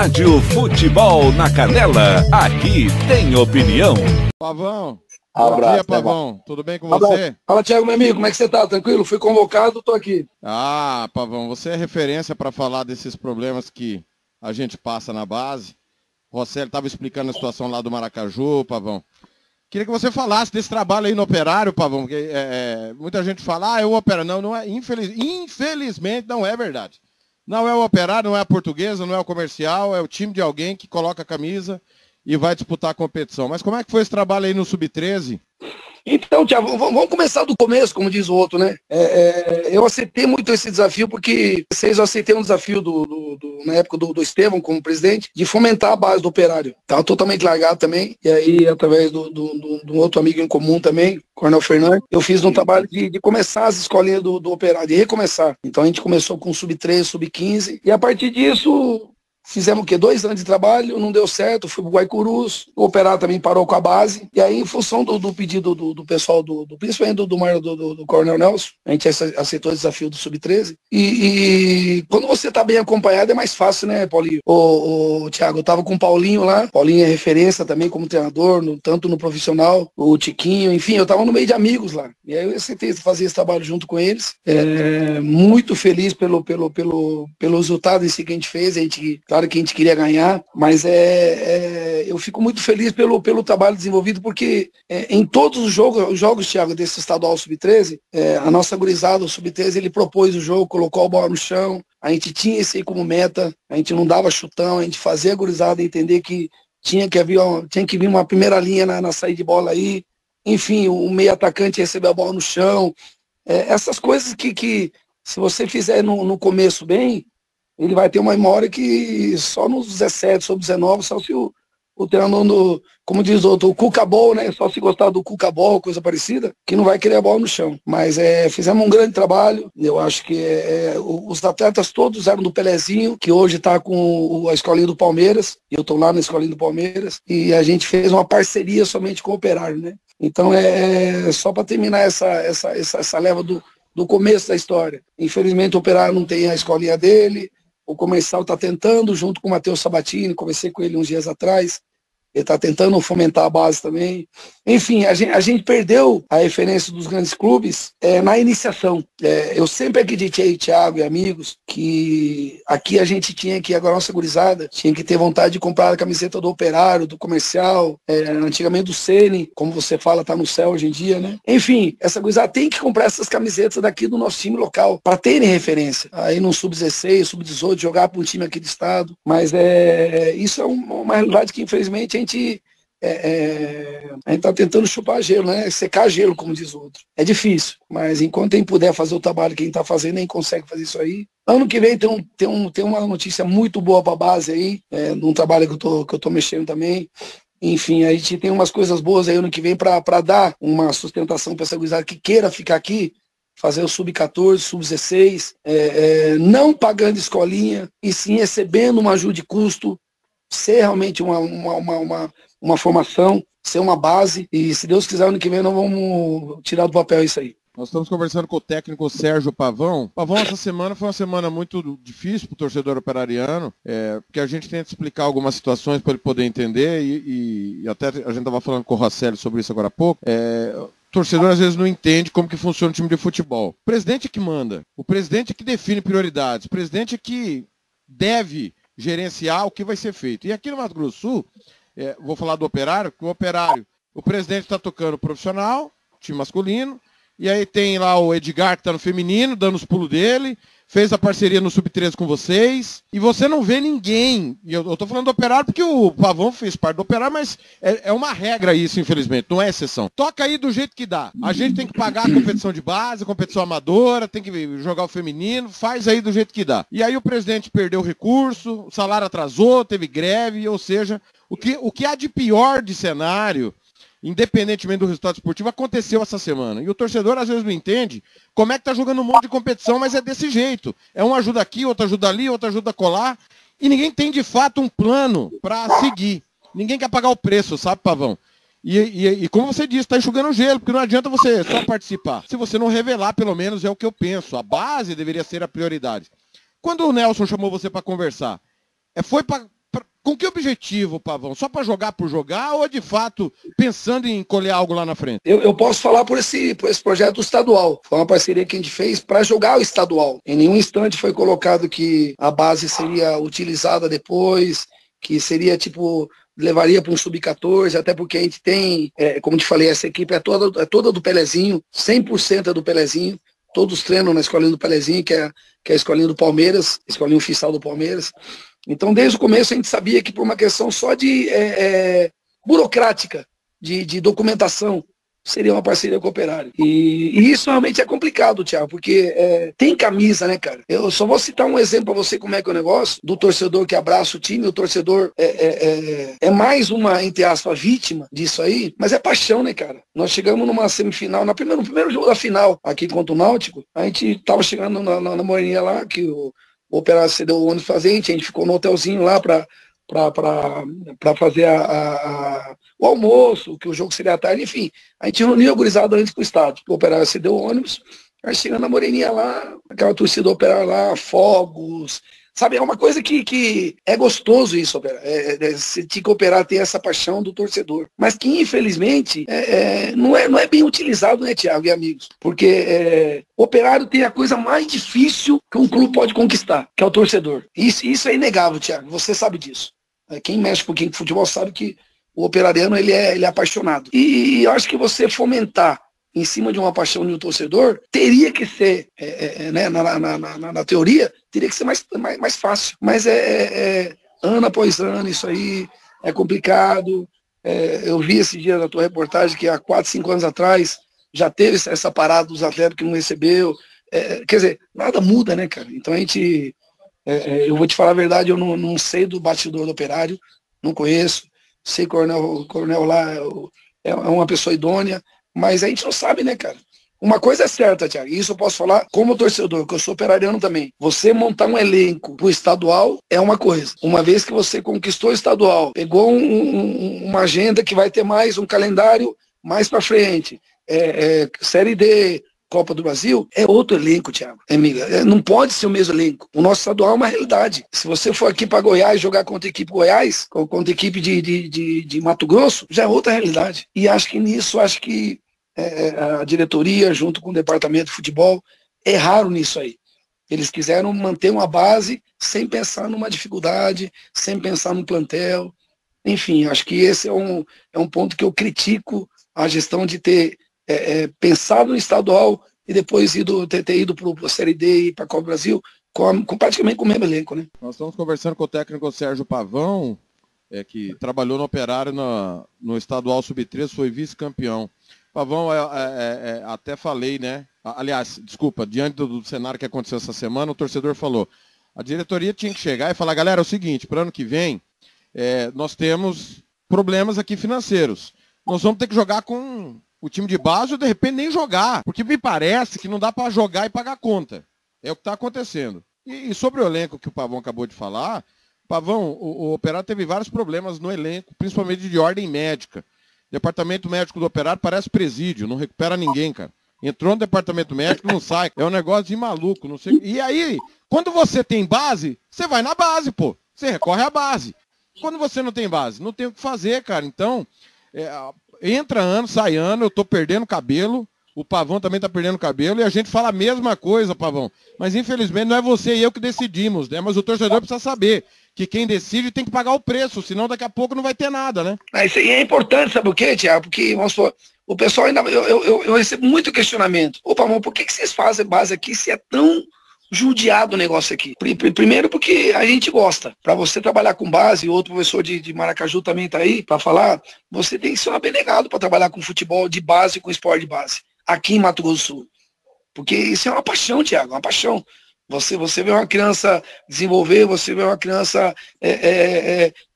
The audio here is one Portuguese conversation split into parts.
Rádio Futebol na Canela, aqui tem opinião. Pavão, Abraço, bom dia, Pavão. Tudo bem com você? Fala, Thiago, meu amigo, como é que você tá? Tranquilo? Fui convocado, tô aqui. Ah, Pavão, você é referência para falar desses problemas que a gente passa na base. O Rosselli estava explicando a situação lá do Maracaju, Pavão. Queria que você falasse desse trabalho aí no Operário, Pavão, porque muita gente fala, é o Operário. Não é, infelizmente não é verdade. Não é o Operário, não é a Portuguesa, não é o Comercial, é o time de alguém que coloca a camisa e vai disputar a competição. Mas como é que foi esse trabalho aí no Sub-13? Então, Thiago, vamos começar do começo, como diz o outro, né? Eu aceitei muito esse desafio, porque eu aceitei um desafio na época do Estevão como presidente, de fomentar a base do Operário. Estava totalmente largado também, e aí, através do outro amigo em comum também, Coronel Fernandes, eu fiz um trabalho de começar as escolinhas do Operário, de recomeçar. Então a gente começou com Sub-13, Sub-15, e a partir disso... Fizemos o quê? 2 anos de trabalho, não deu certo, fui pro Guaicurus, o Operário também parou com a base, e aí em função do pedido do pessoal, principalmente do Coronel Nelson, a gente aceitou o desafio do Sub-13, e quando você tá bem acompanhado é mais fácil, né, Paulinho? Thiago, eu tava com o Paulinho lá, Paulinho é referência também como treinador, tanto no profissional, o Tiquinho, enfim, eu tava no meio de amigos lá, e aí eu aceitei fazer esse trabalho junto com eles, muito feliz pelo resultado em si que a gente fez, claro que a gente queria ganhar, mas eu fico muito feliz pelo trabalho desenvolvido, porque em todos os jogos, Thiago, desse estadual Sub-13, a nossa gurizada, o Sub-13, ele propôs o jogo, colocou a bola no chão, a gente tinha isso aí como meta, a gente não dava chutão, a gente fazia a gurizada entender que tinha que vir uma primeira linha na saída de bola aí, enfim, o meio atacante receber a bola no chão, essas coisas que se você fizer no começo bem, ele vai ter uma memória que só nos 17, sub 19, só se o treinador, como diz o outro, o cuca-bol, né? Só se gostar do cuca-bol, coisa parecida, que não vai querer a bola no chão. Mas fizemos um grande trabalho, eu acho que os atletas todos eram do Pelezinho, que hoje está com a escolinha do Palmeiras, e eu estou lá na escolinha do Palmeiras, e a gente fez uma parceria somente com o Operário, né? Então só para terminar essa leva do começo da história. Infelizmente o Operário não tem a escolinha dele, o Comercial está tentando, junto com o Matheus Sabatini, conversei com ele uns dias atrás, ele está tentando fomentar a base também. Enfim, a gente perdeu a referência dos grandes clubes na iniciação. Eu sempre acreditei, Thiago e amigos, que aqui a gente tinha que, agora a nossa gurizada, tinha que ter vontade de comprar a camiseta do Operário, do Comercial, antigamente do Sene, como você fala, tá no céu hoje em dia, né? Enfim, essa gurizada tem que comprar essas camisetas daqui do nosso time local, para terem referência. Aí no Sub-16, Sub-18, jogar para um time aqui do estado. Mas isso é uma realidade que, infelizmente, a gente está tentando chupar gelo, né? Secar gelo, como diz o outro. É difícil, mas enquanto a gente puder fazer o trabalho que a gente está fazendo, a gente consegue fazer isso aí. Ano que vem tem uma notícia muito boa para a base aí, num trabalho que eu tô mexendo também. Enfim, a gente tem umas coisas boas aí ano que vem para dar uma sustentação para essa gurizada que queira ficar aqui, fazer o Sub-14, Sub-16, não pagando escolinha, e sim recebendo uma ajuda de custo, ser realmente uma formação, ser uma base, e se Deus quiser, ano que vem nós vamos tirar do papel isso aí. Nós estamos conversando com o técnico Sérgio Pavão. Pavão, essa semana foi uma semana muito difícil para o torcedor operariano, porque a gente tenta explicar algumas situações para ele poder entender, e até a gente estava falando com o Rosselli sobre isso agora há pouco. O torcedor às vezes não entende como que funciona o time de futebol. O presidente é que manda, o presidente é que define prioridades, o presidente é que deve gerenciar o que vai ser feito. E aqui no Mato Grosso do Sul, vou falar do Operário, que o presidente está tocando profissional, time masculino, e aí tem lá o Edgar, que está no feminino, dando os pulos dele, fez a parceria no Sub-13 com vocês, e você não vê ninguém, e eu estou falando do Operário porque o Pavão fez parte do Operário, mas é uma regra isso, infelizmente, não é exceção. Toca aí do jeito que dá. A gente tem que pagar a competição de base, a competição amadora, tem que jogar o feminino, faz aí do jeito que dá. E aí o presidente perdeu o recurso, o salário atrasou, teve greve, ou seja, o que há de pior de cenário, independentemente do resultado esportivo, aconteceu essa semana. E o torcedor às vezes não entende como é que tá jogando um monte de competição, mas é desse jeito. Um ajuda aqui, outro ajuda ali, outro ajuda a colar, e ninguém tem de fato um plano para seguir. Ninguém quer pagar o preço, sabe, Pavão? E como você disse, está enxugando gelo, porque não adianta você só participar. Se você não revelar, pelo menos é o que eu penso. A base deveria ser a prioridade. Quando o Nelson chamou você para conversar, foi para Com que objetivo, Pavão? Só para jogar por jogar ou de fato pensando em colher algo lá na frente? Eu posso falar por esse projeto estadual. Foi uma parceria que a gente fez para jogar o estadual. Em nenhum instante foi colocado que a base seria utilizada depois, que seria levaria para um sub-14, até porque a gente tem, como te falei, essa equipe é toda do Pelezinho, 100% é do Pelezinho. Todos treinam na escolinha do Pelezinho, que é a escolinha do Palmeiras, escolinha oficial do Palmeiras. Então, desde o começo, a gente sabia que por uma questão só de burocrática, de documentação, seria uma parceria com o Operário. E isso realmente é complicado, Thiago, porque tem camisa, né, cara? Eu só vou citar um exemplo para você como é que é o negócio, do torcedor que abraça o time, o torcedor é mais uma, entre aspas, vítima disso aí, mas é paixão, né, cara? Nós chegamos numa semifinal, no primeiro jogo da final, aqui contra o Náutico, a gente tava chegando na Moreninha lá, que o Operário cedeu o ônibus pra gente, a gente ficou no hotelzinho lá para fazer o almoço, que o jogo seria à tarde, enfim. A gente reuniu a gurizada antes pro estádio. O Operário cedeu o ônibus, aí chegando na Moreninha lá, aquela torcida do Operário lá, fogos, sabe? É uma coisa que é gostoso isso, Operário. Você tinha que Operário ter essa paixão do torcedor. Mas que, infelizmente, não é bem utilizado, né, Thiago e amigos? Porque o Operário tem a coisa mais difícil que um clube pode conquistar, que é o torcedor. Isso é inegável, Thiago. Você sabe disso. Quem mexe um pouquinho com futebol sabe que o operariano ele é apaixonado. E eu acho que você fomentar em cima de uma paixão de um torcedor teria que ser, né, na teoria, teria que ser mais fácil. Mas ano após ano, isso aí é complicado. Eu vi esse dia na tua reportagem que há 4, 5 anos atrás já teve essa parada dos atletas que não recebeu. Quer dizer, nada muda, né, cara? Então a gente... eu vou te falar a verdade, eu não sei do bastidor do Operário, não conheço, sei que o coronel lá é uma pessoa idônea, mas a gente não sabe, né, cara? Uma coisa é certa, Thiago, e isso eu posso falar como torcedor, que eu sou operariano também. Você montar um elenco pro estadual é uma coisa. Uma vez que você conquistou o estadual, pegou uma agenda que vai ter mais um calendário mais para frente, Série D, Copa do Brasil, é outro elenco, Thiago. Amiga, não pode ser o mesmo elenco. O nosso estadual é uma realidade. Se você for aqui para Goiás jogar contra a equipe Goiás, contra a equipe de Mato Grosso, já é outra realidade. E acho que a diretoria, junto com o departamento de futebol, erraram nisso aí. Eles quiseram manter uma base sem pensar numa dificuldade, sem pensar num plantel. Enfim, acho que esse é um ponto que eu critico a gestão de ter pensado no estadual e depois ter ido para a Série D e para a Copa do Brasil praticamente com o mesmo elenco, né? Nós estamos conversando com o técnico Sérgio Pavão, que trabalhou no Operário no estadual sub-13, foi vice-campeão. Pavão, até falei, né? Aliás, desculpa, diante do cenário que aconteceu essa semana, o torcedor falou, a diretoria tinha que chegar e falar, galera, é o seguinte, para o ano que vem, nós temos problemas aqui financeiros. Nós vamos ter que jogar com o time de base ou de repente nem jogar, porque me parece que não dá para jogar e pagar conta. É o que está acontecendo. E sobre o elenco que o Pavão acabou de falar, Pavão, o Operário teve vários problemas no elenco, principalmente de ordem médica. Departamento médico do Operário parece presídio, não recupera ninguém, cara. Entrou no departamento médico, não sai. É um negócio de maluco, não sei. E aí, quando você tem base, você vai na base, pô. Você recorre à base. Quando você não tem base, não tem o que fazer, cara. Então, entra ano, sai ano, eu tô perdendo cabelo. O Pavão também tá perdendo cabelo. E a gente fala a mesma coisa, Pavão. Mas, infelizmente, não é você e eu que decidimos, né? Mas o torcedor precisa saber que quem decide tem que pagar o preço, senão daqui a pouco não vai ter nada, né? Isso aí é importante, sabe o quê, Thiago? Porque, vamos supor, o pessoal ainda... Eu recebo muito questionamento. Ô, Pavão, por que vocês fazem base aqui se é tão judiado o negócio aqui? Primeiro porque a gente gosta. Para você trabalhar com base, outro professor de Maracaju também tá aí para falar, você tem que ser um abnegado para trabalhar com futebol de base, com esporte de base, aqui em Mato Grosso do Sul. Porque isso é uma paixão, Thiago, uma paixão. Você vê uma criança desenvolver, você vê uma criança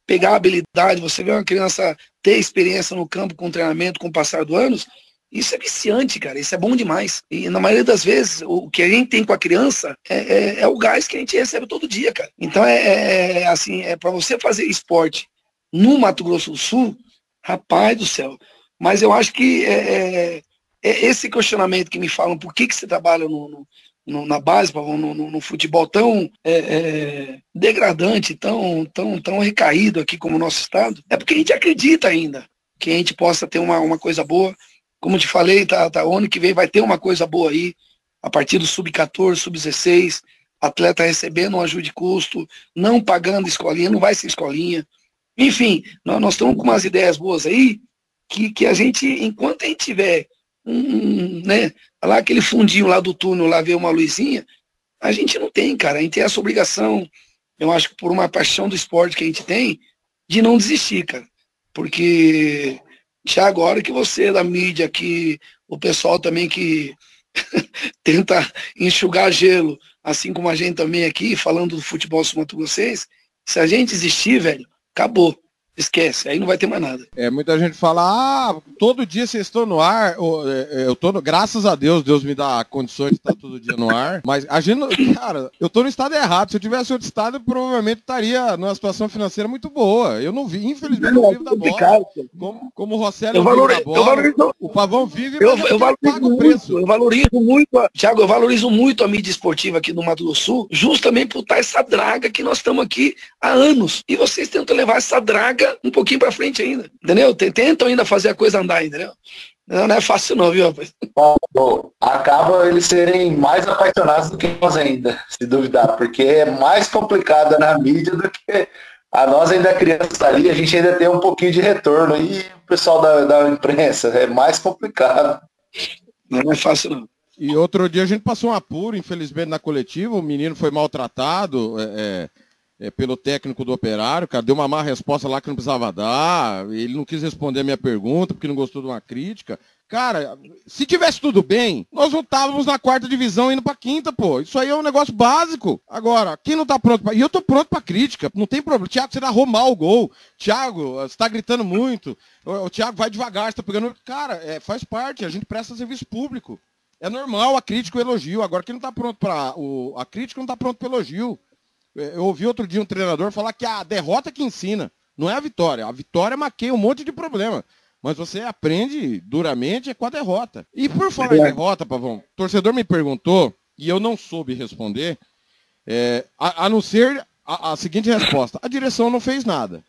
pegar habilidade, você vê uma criança ter experiência no campo com treinamento, com o passar dos anos, isso é viciante, cara, isso é bom demais. E na maioria das vezes, o que a gente tem com a criança é o gás que a gente recebe todo dia, cara. Então assim, para você fazer esporte no Mato Grosso do Sul, rapaz do céu. Mas eu acho que esse questionamento que me falam, por que você trabalha na base, no futebol tão degradante, tão recaído aqui como o nosso estado, é porque a gente acredita ainda que a gente possa ter uma coisa boa. Como eu te falei, o ano que vem vai ter uma coisa boa aí, a partir do sub-14, sub-16, atleta recebendo um ajuda de custo, não pagando escolinha, não vai ser escolinha. Enfim, nós estamos com umas ideias boas aí, que a gente, enquanto a gente tiver né, lá aquele fundinho lá do túnel, lá ver uma luzinha, a gente não tem, cara. A gente tem essa obrigação, eu acho que por uma paixão do esporte que a gente tem, de não desistir, cara. Porque já agora que você, da mídia, que o pessoal também que tenta enxugar gelo, assim como a gente também aqui, falando do futebol sul-mato-grossense, se a gente desistir, velho, acabou. Esquece, aí não vai ter mais nada. Muita gente fala, todo dia vocês estão no ar, eu tô graças a Deus, Deus me dá condições de estar todo dia no ar, mas a gente, cara, eu tô no estado errado, se eu tivesse outro estado, eu provavelmente estaria numa situação financeira muito boa, eu não vi, infelizmente não vivo da bola, como o Rosselli vive da bola, o Pavão vive, mas eu pago o preço. Eu valorizo muito, Thiago, eu valorizo muito a mídia esportiva aqui no Mato Grosso do Sul, justamente por estar essa draga que nós estamos aqui há anos, e vocês tentam levar essa draga um pouquinho pra frente ainda, entendeu? Tentam ainda fazer a coisa andar, entendeu? Não é fácil não, viu, rapaz? Acaba eles serem mais apaixonados do que nós ainda, se duvidar, porque é mais complicada na mídia do que a nós ainda crianças ali, a gente ainda tem um pouquinho de retorno, e o pessoal da imprensa é mais complicado. Não é fácil não. E outro dia a gente passou um apuro, infelizmente, na coletiva, o menino foi maltratado, pelo técnico do Operário, cara, deu uma má resposta lá que não precisava dar, ele não quis responder a minha pergunta porque não gostou de uma crítica. Cara, se tivesse tudo bem, nós voltávamos na 4ª divisão indo pra 5ª, pô. Isso aí é um negócio básico. Agora, quem não tá pronto pra... E eu tô pronto pra crítica, não tem problema. Thiago, você narrou mal o gol. Thiago, você tá gritando muito. O Thiago vai devagar, você tá pegando... Cara, faz parte, a gente presta serviço público. É normal a crítica e o elogio. Agora, quem não tá pronto pra... A crítica não tá pronto pro elogio. Eu ouvi outro dia um treinador falar que a derrota que ensina, não é a vitória. A vitória maqueia um monte de problema. Mas você aprende duramente com a derrota. E por falar em derrota, Pavão, o torcedor me perguntou, e eu não soube responder, a não ser a seguinte resposta. A direção não fez nada.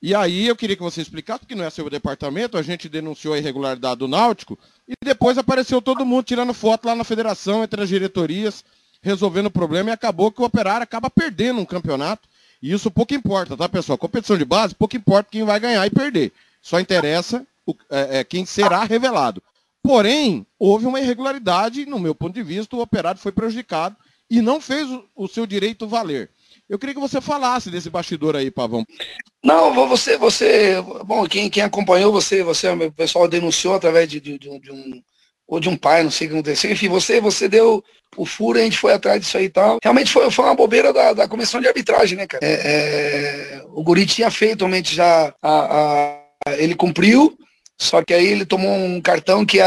E aí eu queria que você explicasse, porque não é seu departamento, a gente denunciou a irregularidade do Náutico, e depois apareceu todo mundo tirando foto lá na federação, entre as diretorias, resolvendo o problema, e acabou que o Operário acaba perdendo um campeonato, e isso pouco importa, tá, pessoal? Competição de base, pouco importa quem vai ganhar e perder. Só interessa quem será revelado. Porém, houve uma irregularidade, no meu ponto de vista, o Operário foi prejudicado e não fez o seu direito valer. Eu queria que você falasse desse bastidor aí, Pavão. Não, você bom, quem acompanhou você, o pessoal denunciou através de um pai, não sei o que aconteceu. Enfim, você deu o furo, a gente foi atrás disso aí e tal. Realmente foi uma bobeira da comissão de arbitragem, né, cara? O guri tinha feito realmente já, ele cumpriu, só que aí ele tomou um cartão que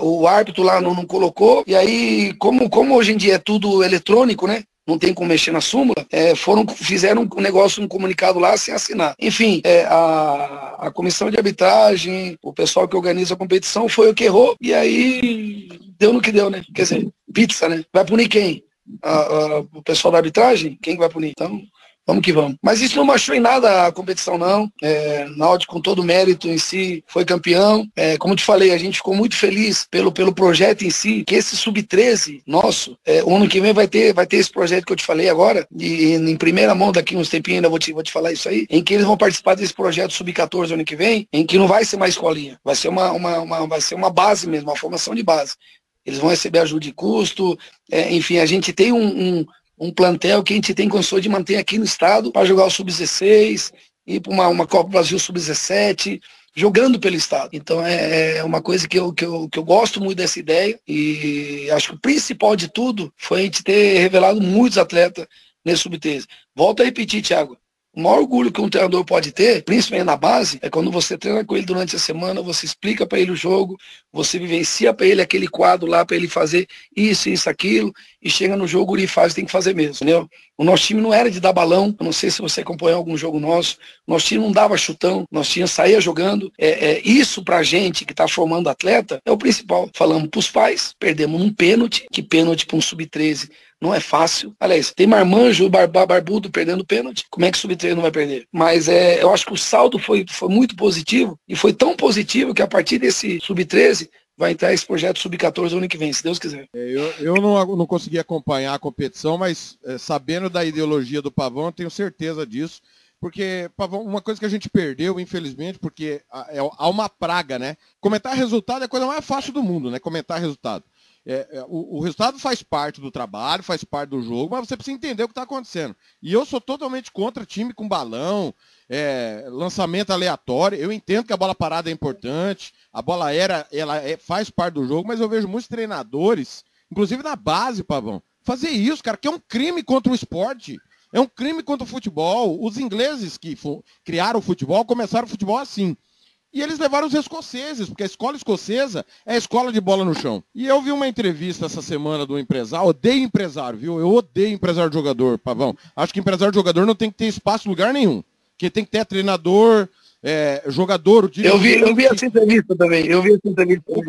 o árbitro lá não colocou, e aí, como hoje em dia é tudo eletrônico, né? Não tem como mexer na súmula, fizeram um negócio, um comunicado lá sem assinar. Enfim, a comissão de arbitragem, o pessoal que organiza a competição foi o que errou, e aí deu no que deu, né? Quer dizer, pizza, né? Vai punir quem? O pessoal da arbitragem? Quem que vai punir? Então, vamos que vamos. Mas isso não machucou em nada a competição, não. Náutico, com todo o mérito em si, foi campeão. Como te falei, a gente ficou muito feliz pelo projeto em si, que esse Sub-13 nosso, o ano que vem vai ter esse projeto que eu te falei agora, e em primeira mão, daqui uns tempinhos ainda vou te falar isso aí, em que eles vão participar desse projeto Sub-14 ano que vem, em que não vai ser mais escolinha, vai ser vai ser uma base mesmo, uma formação de base. Eles vão receber ajuda de custo, enfim, a gente tem um plantel que a gente tem condições de manter aqui no estado para jogar o Sub-16, ir para uma Copa do Brasil Sub-17, jogando pelo estado. Então é uma coisa que eu gosto muito dessa ideia, e acho que o principal de tudo foi a gente ter revelado muitos atletas nesse Sub-13. Volto a repetir, Thiago, O maior orgulho que um treinador pode ter, principalmente na base, é quando você treina com ele durante a semana, você explica para ele o jogo, você vivencia para ele aquele quadro lá, para ele fazer isso, aquilo, e chega no jogo e faz, tem que fazer mesmo, entendeu? O nosso time não era de dar balão, eu não sei se você acompanhou algum jogo nosso, o nosso time não dava chutão, nosso time saía jogando. Isso pra gente que tá formando atleta é o principal. Falamos pros pais, perdemos um pênalti, que pênalti para um sub-13 não é fácil. Aliás, tem marmanjo, barbudo perdendo pênalti. Como é que o sub-13 não vai perder? Mas eu acho que o saldo foi muito positivo, e foi tão positivo que a partir desse sub-13 vai entrar esse projeto sub-14 ano que vem, se Deus quiser. Eu não consegui acompanhar a competição, mas sabendo da ideologia do Pavão, eu tenho certeza disso. Porque, Pavão, uma coisa que a gente perdeu, infelizmente, porque há uma praga, né? Comentar resultado é a coisa mais fácil do mundo, né? Comentar resultado. O resultado faz parte do trabalho, faz parte do jogo, mas você precisa entender o que está acontecendo. E eu sou totalmente contra time com balão, lançamento aleatório. Eu entendo que a bola parada é importante, a bola aérea faz parte do jogo, mas eu vejo muitos treinadores, inclusive na base, Pavão, fazer isso, cara, que é um crime contra o esporte. É um crime contra o futebol. Os ingleses que criaram o futebol começaram o futebol assim. E eles levaram os escoceses, porque a escola escocesa é a escola de bola no chão. E eu vi uma entrevista essa semana do empresário, odeio empresário, viu? Eu odeio empresário de jogador, Pavão. Acho que empresário de jogador não tem que ter espaço em lugar nenhum. Que tem que ter treinador, jogador... Eu vi essa entrevista também,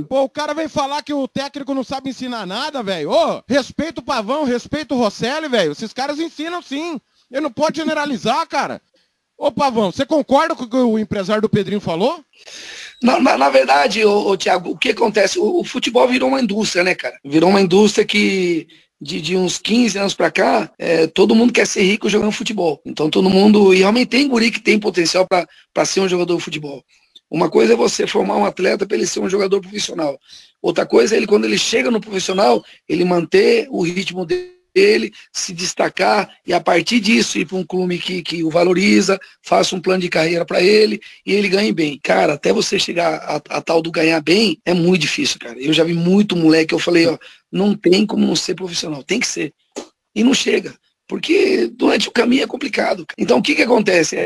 Pô, o cara vem falar que o técnico não sabe ensinar nada, velho. Ô, respeita o Pavão, respeita o Rosselli, velho. Esses caras ensinam sim. Ele não pode generalizar, cara. Ô, Pavão, você concorda com o que o empresário do Pedrinho falou? Na verdade, Thiago, o que acontece? O futebol virou uma indústria, né, cara? Virou uma indústria que, de uns 15 anos pra cá, todo mundo quer ser rico jogando futebol. Então todo mundo, e realmente tem guri que tem potencial pra ser um jogador de futebol. Uma coisa é você formar um atleta para ele ser um jogador profissional. Outra coisa é ele, quando ele chega no profissional, ele manter o ritmo dele, se destacar e a partir disso ir para um clube que o valoriza, faça um plano de carreira para ele e ele ganhe bem. Cara, até você chegar a tal do ganhar bem é muito difícil, cara. Eu já vi muito moleque, eu falei, ó, não tem como não ser profissional, tem que ser. E não chega, porque durante o caminho é complicado. Então o que acontece?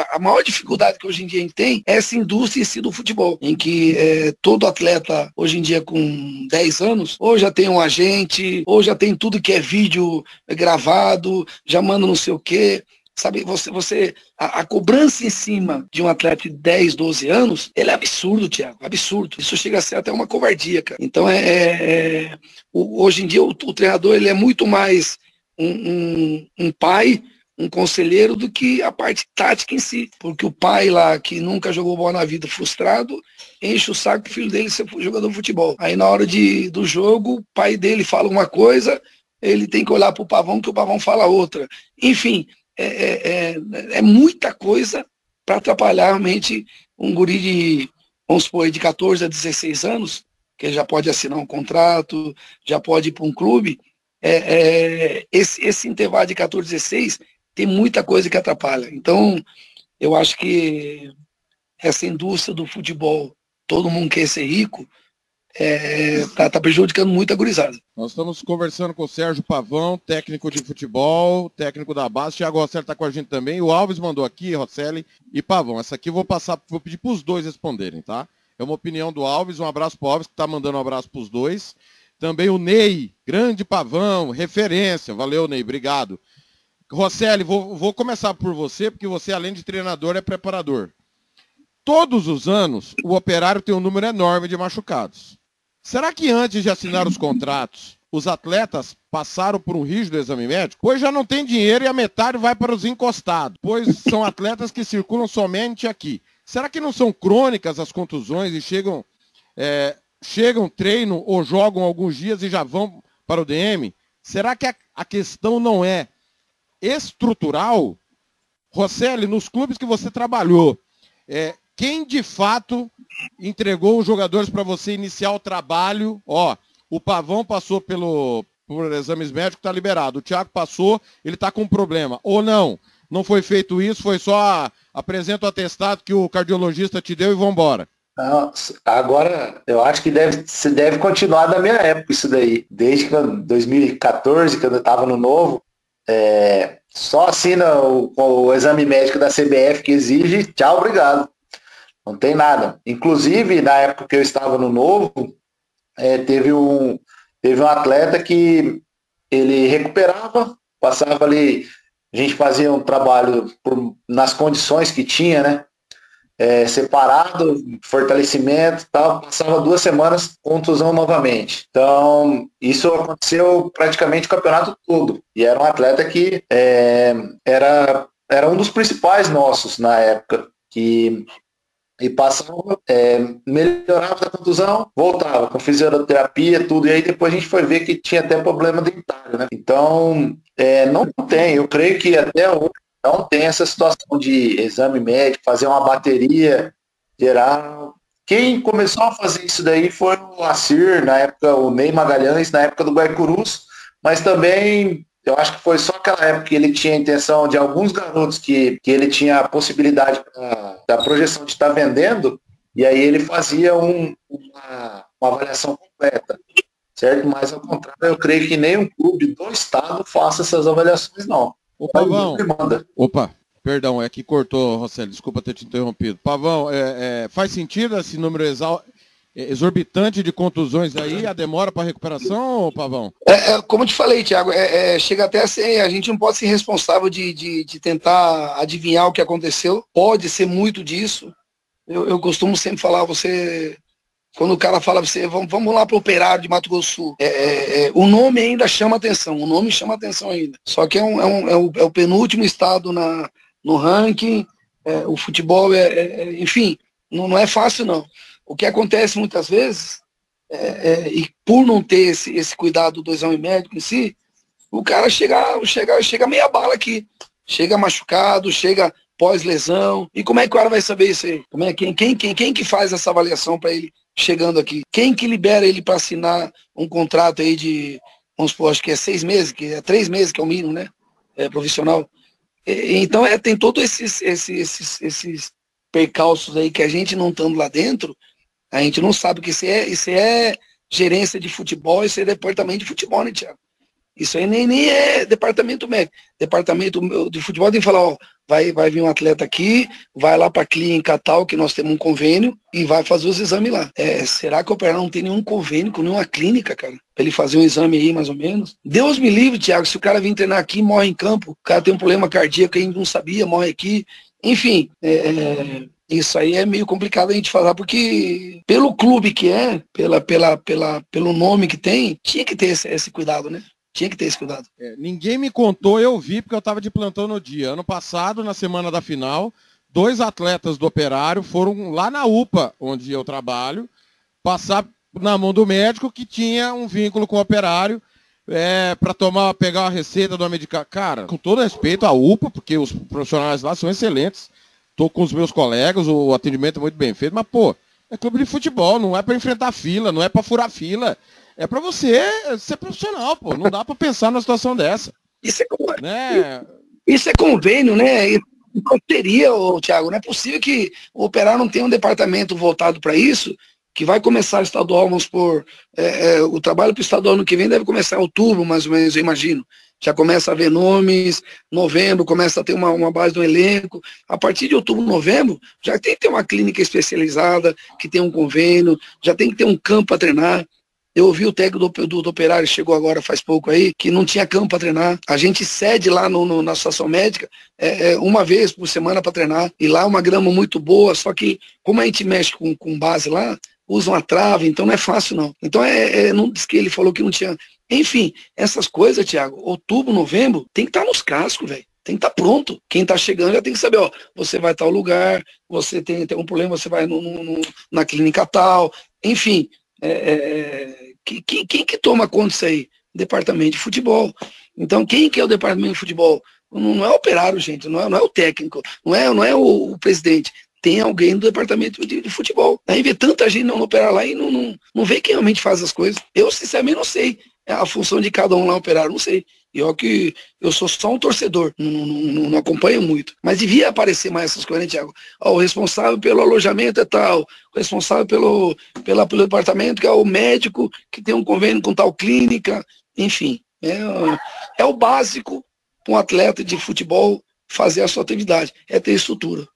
A maior dificuldade que hoje em dia a gente tem é essa indústria em si do futebol, em que todo atleta hoje em dia com 10 anos, ou já tem um agente, ou já tem tudo que é vídeo gravado, já manda não sei o quê. Sabe, a cobrança em cima de um atleta de 10, 12 anos, ele é absurdo, Thiago, absurdo. Isso chega a ser até uma covardia, cara. Então hoje em dia o treinador ele é muito mais um pai, um conselheiro, do que a parte tática em si, porque o pai lá que nunca jogou bola na vida, frustrado, enche o saco pro filho dele ser jogador de futebol. Aí na hora do jogo, o pai dele fala uma coisa, ele tem que olhar pro Pavão, que o Pavão fala outra. Enfim, é muita coisa para atrapalhar realmente um guri de, vamos supor, de 14 a 16 anos, que ele já pode assinar um contrato, já pode ir para um clube. Esse intervalo de 14 a 16 tem muita coisa que atrapalha. Então, eu acho que essa indústria do futebol, todo mundo quer ser rico, tá prejudicando muito a gurizada. Nós estamos conversando com o Sérgio Pavão, técnico de futebol, técnico da base. Thiago Rosselli está com a gente também. O Alves mandou aqui, Rosselli e Pavão. Essa aqui eu vou pedir para os dois responderem, tá? É uma opinião do Alves, um abraço para o Alves, que está mandando um abraço para os dois. Também o Ney, grande Pavão, referência. Valeu, Ney, obrigado. Rosselli, vou começar por você, porque você, além de treinador, é preparador. Todos os anos, o Operário tem um número enorme de machucados. Será que antes de assinar os contratos, os atletas passaram por um rígido exame médico? Pois já não tem dinheiro e a metade vai para os encostados, pois são atletas que circulam somente aqui. Será que não são crônicas as contusões e chegam, treinam ou jogam alguns dias e já vão para o DM? Será que a questão não é estrutural? Rosselli, nos clubes que você trabalhou, quem de fato entregou os jogadores para você iniciar o trabalho? Ó, o Pavão passou por exames médicos, está liberado. O Thiago passou, ele está com um problema. Ou não? Não foi feito isso, foi só apresenta o atestado que o cardiologista te deu e vambora. Não, agora eu acho que deve continuar da minha época isso daí. Desde 2014, quando eu estava no Novo, só assina o exame médico da CBF que exige, tchau, obrigado. Não tem nada. Inclusive, na época que eu estava no Novo, teve um atleta que ele recuperava, passava ali, a gente fazia um trabalho nas condições que tinha, né? Separado, fortalecimento e tal, passava 2 semanas, contusão novamente. Então, isso aconteceu praticamente o campeonato todo. E era um atleta que era um dos principais nossos na época, e passava, melhorava da contusão, voltava com fisioterapia, tudo, e aí depois a gente foi ver que tinha até problema dentário, né? Então, não tem, eu creio que até hoje não tem essa situação de exame médico, fazer uma bateria geral. Quem começou a fazer isso daí foi o Assir, na época o Ney Magalhães, na época do Guaicurus, mas também eu acho que foi só aquela época que ele tinha a intenção de alguns garotos que ele tinha a possibilidade da projeção de estar vendendo, e aí ele fazia uma avaliação completa, certo? Mas ao contrário, eu creio que nenhum clube do estado faça essas avaliações, não. Ô, Pavão, opa, perdão, é que cortou, Rosselli, desculpa ter te interrompido. Pavão, faz sentido esse número exorbitante de contusões aí, a demora para recuperação, Pavão? Como eu te falei, Thiago, chega até a ser, a gente não pode ser responsável de tentar adivinhar o que aconteceu, pode ser muito disso. Eu costumo sempre falar, quando o cara fala pra você, vamos lá pro Operário de Mato Grosso do Sul, o nome ainda chama atenção, ainda. Só que é o penúltimo estado no ranking, o futebol enfim, não é fácil não. O que acontece muitas vezes, e por não ter esse cuidado do exame médico em si, o cara chega meia bala aqui, chega machucado, chega pós-lesão, e como é que o cara vai saber isso aí? Quem que faz essa avaliação para ele chegando aqui? Quem que libera ele para assinar um contrato aí de, vamos supor, acho que é 6 meses, que é 3 meses que é o mínimo, né? Profissional. Então tem todos esses percalços aí que a gente não estando lá dentro, a gente não sabe que isso é gerência de futebol, isso é departamento de futebol, né, Thiago? Isso aí nem é departamento médico. Departamento de futebol tem que falar, ó, vai vir um atleta aqui, vai lá para a clínica tal, que nós temos um convênio, e vai fazer os exames lá. Será que o Operário não tem nenhum convênio com nenhuma clínica, cara? Pra ele fazer um exame aí, mais ou menos? Deus me livre, Thiago, se o cara vir treinar aqui, morre em campo, o cara tem um problema cardíaco, a gente não sabia, morre aqui. Enfim, isso aí é meio complicado a gente falar, porque pelo clube que pelo nome que tem, tinha que ter esse cuidado, né? Tinha que ter esse cuidado. Ninguém me contou, eu vi, porque eu estava de plantão no dia. Ano passado, na semana da final, 2 atletas do Operário foram lá na UPA, onde eu trabalho, passar na mão do médico que tinha um vínculo com o Operário, para pegar uma receita de uma medicação. Cara, com todo respeito à UPA, porque os profissionais lá são excelentes, estou com os meus colegas, o atendimento é muito bem feito, mas, pô, é clube de futebol, não é para enfrentar fila, não é para furar fila. É pra você ser profissional, pô. Não dá pra pensar numa situação dessa. Isso é convênio, né? Não teria, Thiago, não é possível que o Operário não tenha um departamento voltado para isso, que vai começar estadual, vamos supor, o trabalho para o estadual ano que vem deve começar em outubro, mais ou menos, eu imagino. Já começa a ver nomes, novembro, começa a ter uma base do elenco. A partir de outubro, novembro, já tem que ter uma clínica especializada, que tem um convênio, já tem que ter um campo para treinar. Eu ouvi o técnico do Operário, chegou agora faz pouco aí, que não tinha campo para treinar. A gente cede lá na associação médica uma vez por semana para treinar. E lá é uma grama muito boa, só que como a gente mexe com base lá, usa uma trave, então não é fácil não. Então não diz que ele falou que não tinha. Enfim, essas coisas, Thiago, outubro, novembro, tem que estar nos cascos, velho. Tem que estar pronto. Quem está chegando já tem que saber, ó, você vai tal lugar, você tem um problema, você vai na clínica tal, enfim. Quem que toma conta disso aí? Departamento de futebol. Então, quem que é o departamento de futebol? Não é o Operário, gente, não é o técnico, não é o presidente. Tem alguém do departamento de futebol. Aí vê tanta gente não Operário lá e não vê quem realmente faz as coisas. Eu, sinceramente, não sei a função de cada um lá Operário, não sei. Eu sou só um torcedor, não acompanho muito. Mas devia aparecer mais essas coisas, né, Thiago? O responsável pelo alojamento é tal, o responsável pelo departamento, que é o médico, que tem um convênio com tal clínica, enfim. É o básico para um atleta de futebol fazer a sua atividade, é ter estrutura.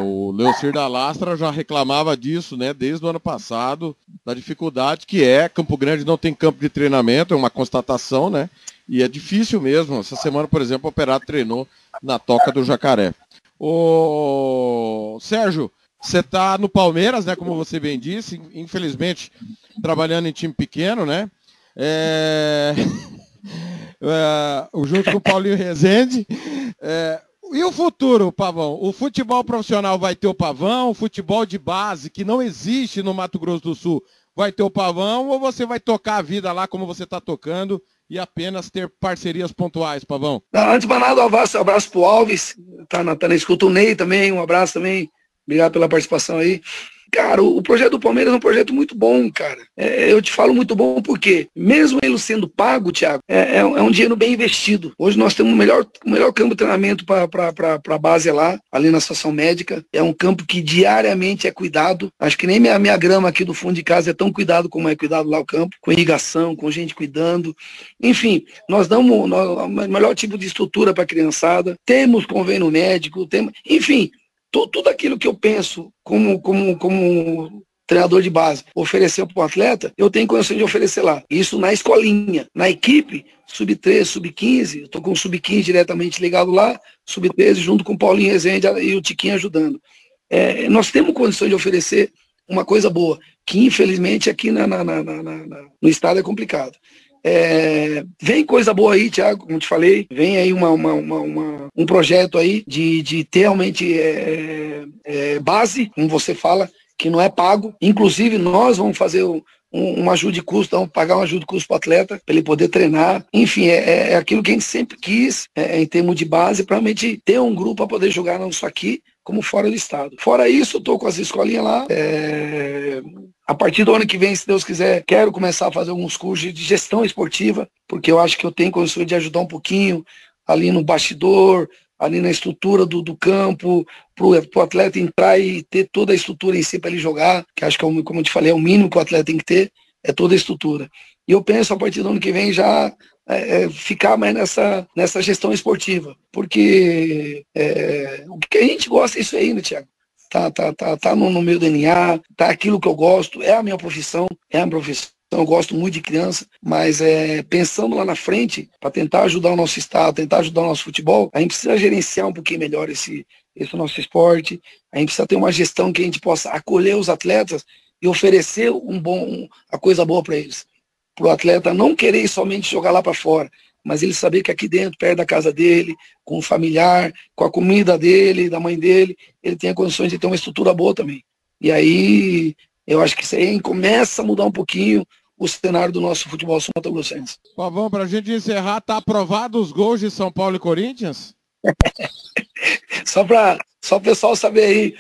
O Leocir da Lastra já reclamava disso, né, desde o ano passado, da dificuldade que é. Campo Grande não tem campo de treinamento, é uma constatação, né, e é difícil mesmo. Essa semana, por exemplo, o Operário treinou na Toca do Jacaré. Ô, Sérgio, você está no Palmeiras, né, como você bem disse, infelizmente trabalhando em time pequeno, né, junto com o Paulinho Rezende. E o futuro, Pavão? O futebol profissional vai ter o Pavão, o futebol de base, que não existe no Mato Grosso do Sul, vai ter o Pavão, ou você vai tocar a vida lá como você está tocando e apenas ter parcerias pontuais, Pavão? Antes de mais nada, um abraço pro Alves, tá na escuta, o Ney também, um abraço também, obrigado pela participação aí. Cara, o projeto do Palmeiras é um projeto muito bom, cara. Eu te falo muito bom porque, mesmo ele sendo pago, Thiago, é um dinheiro bem investido. Hoje nós temos o melhor campo de treinamento para a base lá, ali na estação médica. É um campo que diariamente é cuidado. Acho que nem minha grama aqui do fundo de casa é tão cuidado como é cuidado lá o campo, com irrigação, com gente cuidando. Enfim, nós damos o melhor tipo de estrutura para a criançada. Temos convênio médico, enfim, tudo aquilo que eu penso como treinador de base, oferecer para o atleta, eu tenho condição de oferecer lá. Isso na escolinha. Na equipe, sub-13, sub-15, eu estou com o sub-15 diretamente ligado lá, sub-13 junto com o Paulinho Rezende e o Tiquinho ajudando. Nós temos condição de oferecer uma coisa boa, que infelizmente aqui no estado é complicado. Vem coisa boa aí, Thiago, como te falei, vem aí um projeto aí de ter realmente base, como você fala, que não é pago. Inclusive nós vamos fazer um ajuda de custo, vamos pagar um ajuda de custo para o atleta, para ele poder treinar. Enfim, é aquilo que a gente sempre quis, em termos de base, para realmente ter um grupo para poder jogar não só aqui, como fora do estado. Fora isso, eu estou com as escolinhas lá. A partir do ano que vem, se Deus quiser, quero começar a fazer alguns cursos de gestão esportiva, porque eu acho que eu tenho condições de ajudar um pouquinho ali no bastidor, ali na estrutura do campo, para o atleta entrar e ter toda a estrutura em si para ele jogar, que acho que, como eu te falei, é o mínimo que o atleta tem que ter, é toda a estrutura. E eu penso, a partir do ano que vem, já ficar mais nessa gestão esportiva, porque o que a gente gosta é isso aí, né, Thiago? Tá no meu DNA, tá aquilo que eu gosto, é a minha profissão, eu gosto muito de criança, mas pensando lá na frente, para tentar ajudar o nosso estado, tentar ajudar o nosso futebol, a gente precisa gerenciar um pouquinho melhor esse nosso esporte, a gente precisa ter uma gestão que a gente possa acolher os atletas e oferecer a coisa boa para eles. Para o atleta não querer somente jogar lá para fora, mas ele saber que aqui dentro, perto da casa dele, com o familiar, com a comida dele, da mãe dele, ele tem condições de ter uma estrutura boa também. E aí, eu acho que isso aí começa a mudar um pouquinho o cenário do nosso futebol mato-grossense. Pavão, para a gente encerrar, tá aprovado os gols de São Paulo e Corinthians? Só o pessoal saber aí,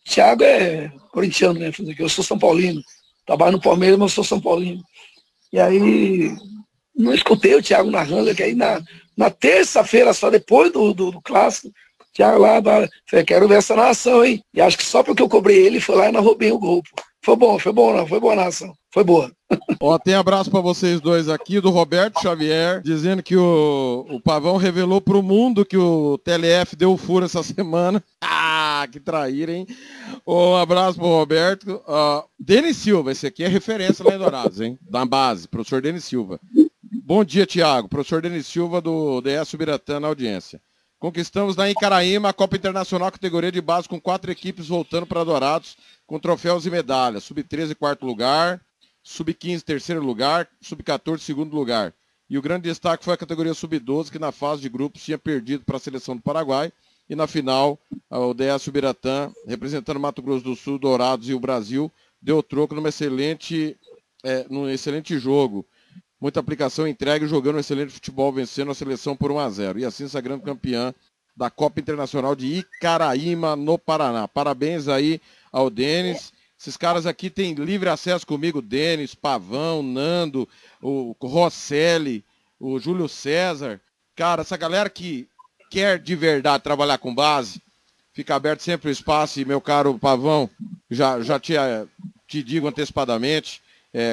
Thiago é corintiano, né? Eu sou São Paulino. Trabalho no Palmeiras, mas eu sou São Paulino. E aí, não escutei o Thiago narrando, que aí na terça-feira, só depois do clássico, o Thiago lá, falei, quero ver essa narração, hein? E acho que só porque eu cobrei ele, foi lá e narrou bem o gol, pô. Foi boa a narração, foi boa. Ó, tem abraço para vocês dois aqui, do Roberto Xavier, dizendo que o Pavão revelou pro mundo que o TLF deu furo essa semana. Ah, que traíra, hein? Um abraço pro Roberto. Denis Silva, esse aqui é referência lá em Dourados, hein? Da base, professor Denis Silva. Bom dia, Thiago. Professor Denis Silva, do DS Ubiratã, na audiência. Conquistamos na Icaraíma a Copa Internacional categoria de base com 4 equipes voltando para Dourados com troféus e medalhas. Sub-13, quarto lugar. Sub-15, terceiro lugar. Sub-14, segundo lugar. E o grande destaque foi a categoria Sub-12, que na fase de grupos tinha perdido para a seleção do Paraguai. E na final, o DS Ubiratã, representando Mato Grosso do Sul, Dourados e o Brasil, deu troco num excelente jogo. Muita aplicação, entrega, jogando um excelente futebol, vencendo a seleção por 1-0. E assim sagrando campeã da Copa Internacional de Icaraíma, no Paraná. Parabéns aí ao Denis. Esses caras aqui têm livre acesso comigo, Denis, Pavão, Nando, o Rosselli, o Júlio César. Cara, essa galera que quer de verdade trabalhar com base, fica aberto sempre o espaço. E meu caro Pavão, já te digo antecipadamente,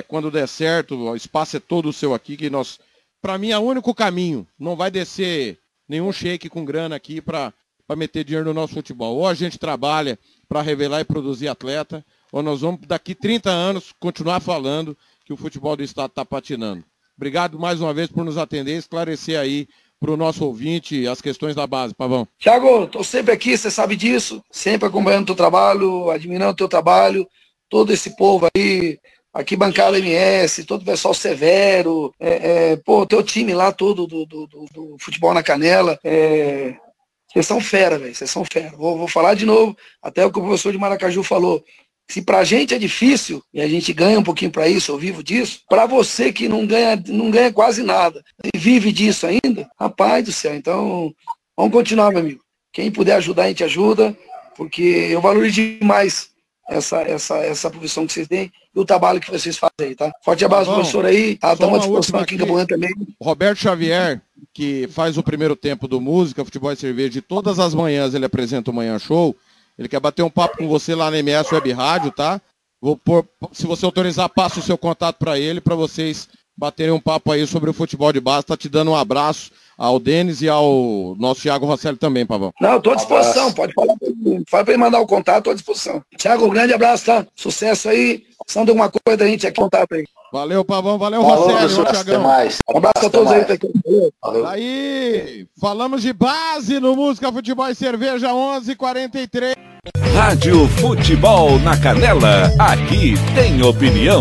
quando der certo, o espaço é todo seu aqui, que nós para mim, é o único caminho. Não vai descer nenhum shake com grana aqui para meter dinheiro no nosso futebol. Ou a gente trabalha para revelar e produzir atleta, ou nós vamos, daqui 30 anos, continuar falando que o futebol do estado está patinando. Obrigado mais uma vez por nos atender e esclarecer aí para o nosso ouvinte as questões da base, Pavão. Thiago, estou sempre aqui, você sabe disso, sempre acompanhando o teu trabalho, admirando o teu trabalho, todo esse povo aí, aqui bancada MS, todo o pessoal severo, teu time lá todo do futebol na canela, vocês são fera, velho, vocês são fera. Vou falar de novo, até o que o professor de Maracaju falou. Se pra gente é difícil, e a gente ganha um pouquinho pra isso, eu vivo disso, pra você que não ganha quase nada, e vive disso ainda, rapaz do céu, então vamos continuar, meu amigo. Quem puder ajudar, a gente ajuda, porque eu valorizo demais essa profissão que vocês têm e o trabalho que vocês fazem aí, tá? Forte abraço, professor aí, estamos à disposição aqui em Campo também. Roberto Xavier, que faz o primeiro tempo do Música, Futebol e Cerveja, de todas as manhãs ele apresenta o Manhã Show. Ele quer bater um papo com você lá na MS Web Rádio, tá? Se você autorizar, passa o seu contato para ele, para vocês baterem um papo aí sobre o futebol de base. Tá te dando um abraço ao Denis e ao nosso Thiago Rosselli também, Pavão. Não, estou à disposição, pode falar para ele. Fala para ele mandar o contato, estou à disposição. Thiago, um grande abraço, tá? Sucesso aí. Se não tem alguma coisa, a gente aqui contato aí. Valeu, Pavão, valeu, Rosselli, Thiagão. Um abraço a todos aí. Valeu. Aí, falamos de base no Música, Futebol e Cerveja, 11h43. Rádio Futebol na Canela, aqui tem opinião.